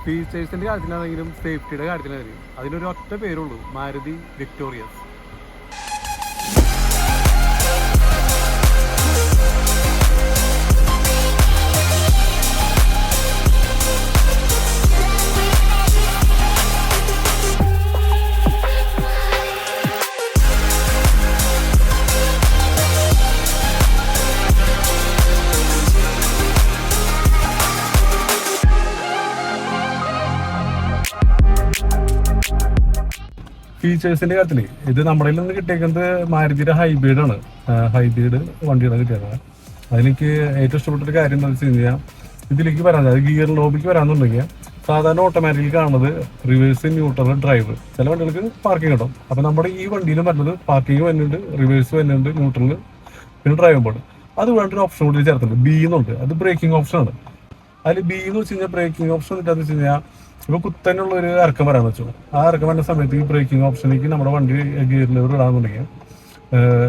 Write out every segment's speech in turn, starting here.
ഫീച്ചേഴ്സിൻ്റെ കാര്യത്തിലാണെങ്കിലും സേഫ്റ്റിയുടെ കാര്യത്തിലാണെങ്കിലും അതിനൊരു ഒറ്റ പേരുള്ളൂ, മാരുതി വിക്ടോറിയസ്. ഫീച്ചേഴ്സിന്റെ കാര്യത്തിൽ ഇത് നമ്മുടെ നിന്ന് കിട്ടിയേക്കുന്നത് മാരുതിയുടെ ഹൈബ്രിഡാണ്. ഹൈബ്രിഡ് വണ്ടിയാണ് കിട്ടിയത്. അതിലെനിക്ക് ഏറ്റവും ഇഷ്ടപ്പെട്ട ഒരു കാര്യം എന്താണെന്ന് വെച്ച് കഴിഞ്ഞാൽ ഇതിലേക്ക് വരാൻ, അതായത് ഗിയർ ലോബിക്ക് വരാന്നുണ്ടെങ്കിൽ സാധാരണ ഓട്ടോമാറ്റിക്കലി കാണുന്നത് റിവേഴ്സ്, ന്യൂട്രൽ, ഡ്രൈവ്. ചില വണ്ടികൾക്ക് പാർക്കിംഗ് കിട്ടും. അപ്പൊ നമ്മുടെ ഈ വണ്ടിയിലും വരുന്നത് പാർക്കിംഗ് വരുന്നുണ്ട്, റിവേഴ്സ് വരുന്നുണ്ട്, ന്യൂട്രൽ, പിന്നെ ഡ്രൈവ് ബോർഡ്. അത് വേണ്ടൊരു ഓപ്ഷൻ കൂടി ചേർത്തുണ്ട്, ബി എന്നുണ്ട്. അത് ബ്രേക്കിംഗ് ഓപ്ഷനാണ്. അതിൽ ബി എന്ന് വെച്ച് കഴിഞ്ഞാൽ ബ്രേക്കിംഗ് ഓപ്ഷൻ എന്താണെന്ന് വെച്ച് കഴിഞ്ഞാൽ ഇപ്പൊ കുത്തനുള്ള ഒരു ഇറക്കം വരാന്ന് വെച്ചു. ആ ഇറക്കം വരുന്ന സമയത്ത് ഈ ബ്രേക്കിംഗ് ഓപ്ഷനിലേക്ക് നമ്മുടെ വണ്ടി ഗിയർ ലെവർ ഇടാന്നുണ്ടെങ്കിൽ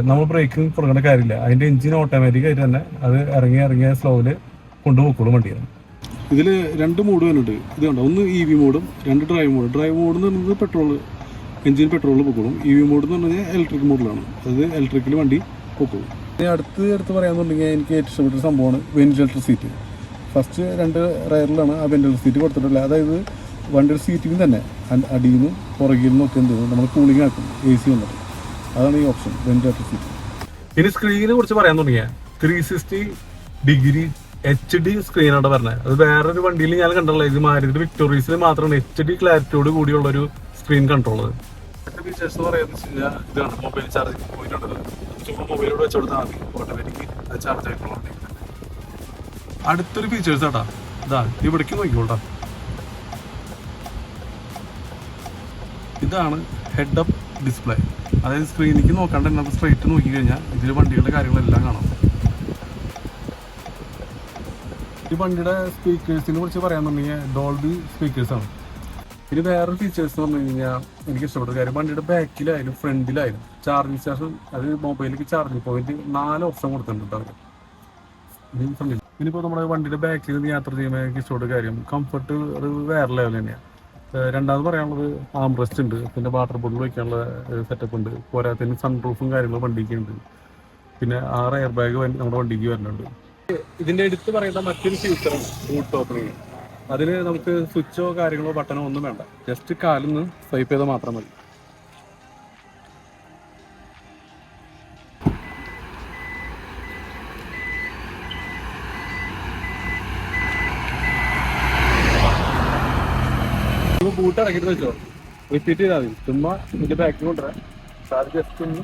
നമ്മൾ ബ്രേക്കിംഗ് കൊടുക്കേണ്ട കാര്യമില്ല. അതിന്റെ എഞ്ചിൻ ഓട്ടോമാറ്റിക് ആയിട്ട് തന്നെ അത് ഇറങ്ങിയ സ്ലോയില് കൊണ്ടുപോയിക്കോളും വണ്ടിയാണ്. ഇതിൽ 2 മോഡ് വരുന്നുണ്ട്. ഇത് കണ്ടോ, ഒന്ന് EV മോഡും 2 ഡ്രൈവ് മോഡ്. ഡ്രൈവ് മോഡ് എന്ന് പറയുന്നത് പെട്രോൾ, എഞ്ചിൻ പെട്രോളിൽ പൊക്കോളും. EV മോഡ് എന്ന് പറഞ്ഞാൽ ഇലക്ട്രിക് മോഡിലാണ്. അത് ഇലക്ട്രിക്കിൽ വണ്ടി പൊക്കോളും. അടുത്ത് പറയാന്നുണ്ടെങ്കിൽ എനിക്ക് ഏറ്റവും ഇഷ്ടപ്പെട്ട സംഭവമാണ് വെന്റിലേറ്റർ സീറ്റ്. ഫസ്റ്റ് 2 റയറിലാണ് ആ വെന്റിലേറ്റർ സീറ്റ് കൊടുത്തിട്ടുള്ളത്. അതായത് വണ്ടിയുടെ സീറ്റിന് തന്നെ അടിയിൽ നിന്നും പുറകിൽ നിന്നും ഒക്കെ എന്ത് ചെയ്യും, നമ്മൾ കൂളിംഗ് ആക്കും, AC വന്നിട്ട്. അതാണ് ഈ ഓപ്ഷൻ, വെന്റിലേറ്റർ സീറ്റ്. ഇനി സ്ക്രീനിനെ കുറിച്ച് പറയാൻ തുടങ്ങിയാൽ 360 ഡിഗ്രി HD സ്ക്രീനാണ് പറഞ്ഞത്. അത് വേറൊരു വണ്ടിയിൽ ഞാൻ കണ്ടുള്ളത്, ഇത് മാരുതി വിക്ടോറിയസിൽ മാത്രമാണ് HD ക്ലാരിറ്റിയോട് കൂടിയുള്ള ഒരു സ്ക്രീൻ കൺട്രോൾ. മറ്റു ഫീച്ചേഴ്സ് പറയാന്ന് വെച്ച് കഴിഞ്ഞാൽ ഇതാണ്, മൊബൈൽ ചാർജിങ് പോയിന്റ് ഉള്ളത്. മൊബൈലോട് വെച്ചുകൊടുത്താൽ മതി, ഓട്ടോമാറ്റിക് ചാർജ് ആയിക്കോളാം. അടുത്തൊരു ഫീച്ചേഴ്സ് ആട്ടാ, ഇതാ ഇവിടേക്ക് നോക്കിക്കോട്ടാ. ഇതാണ് ഹെഡ് അപ്പ് ഡിസ്പ്ലേ. അതായത് സ്ക്രീനിലേക്ക് നോക്കാണ്ട് തന്നെ സ്ട്രൈറ്റ് നോക്കി കഴിഞ്ഞാൽ ഇതിൽ വണ്ടികളുടെ കാര്യങ്ങളെല്ലാം കാണാം. ഈ വണ്ടിയുടെ സ്പീക്കേഴ്സിനെ കുറിച്ച് പറയാന്നുണ്ടെങ്കിൽ ഡോൾബി സ്പീക്കേഴ്സാണ്. ഇനി വേറൊരു ഫീച്ചേഴ്സ് എന്ന് പറഞ്ഞു കഴിഞ്ഞാൽ എനിക്ക് ഇഷ്ടപ്പെട്ട കാര്യം, വണ്ടിയുടെ ബാക്കിലായാലും ഫ്രണ്ടിലായാലും ചാർജിങ് സ്റ്റേഷൻ, അത് മൊബൈലിലേക്ക് ചാർജിങ് പോയിന്റ് 4 ഓപ്ഷൻ കൊടുത്തിട്ടുണ്ട് അവർ ഫ്രണ്ടിൽ. ഇനിയിപ്പോൾ നമ്മുടെ വണ്ടിയുടെ ബാക്കിൽ നിന്ന് യാത്ര ചെയ്യുമ്പോൾ എനിക്ക് ഇഷ്ടപ്പെട്ട കാര്യം കംഫർട്ട് അത് വേറെ ലെവൽ തന്നെയാണ്. രണ്ടാമത് പറയാനുള്ളത് ആംറെസ്റ്റ് ഉണ്ട്, പിന്നെ വാട്ടർ ബോട്ടിൽ വയ്ക്കാനുള്ള സെറ്റപ്പ് ഉണ്ട്. പോരാത്തതിന് സൺറൂഫും കാര്യങ്ങളും വണ്ടിക്ക് ഉണ്ട്. പിന്നെ 6 എയർ ബാഗ് നമ്മുടെ വണ്ടിക്ക് വരുന്നുണ്ട്. ഇതിന്റെ എടുത്ത് പറയുന്ന മറ്റൊരു ഫീച്ചറാണ് ബൂട്ട് ഓപ്പണിങ്. അതിന് നമുക്ക് സ്വിച്ചോ കാര്യങ്ങളോ ബട്ടണോ ഒന്നും വേണ്ട, ജസ്റ്റ് കാലിൽ നിന്ന് സ്വൈപ്പ് ചെയ്താൽ മാത്രം മതി. ബൂട്ട് ഇറക്കിട്ട് വെച്ചോ, റിപ്പീറ്റ് ചെയ്താൽ മതി. ചുമ്മാ ഇതിന്റെ ബാക്കിൽ കൊണ്ടുവരാൻ ജസ്റ്റ് ഒന്ന്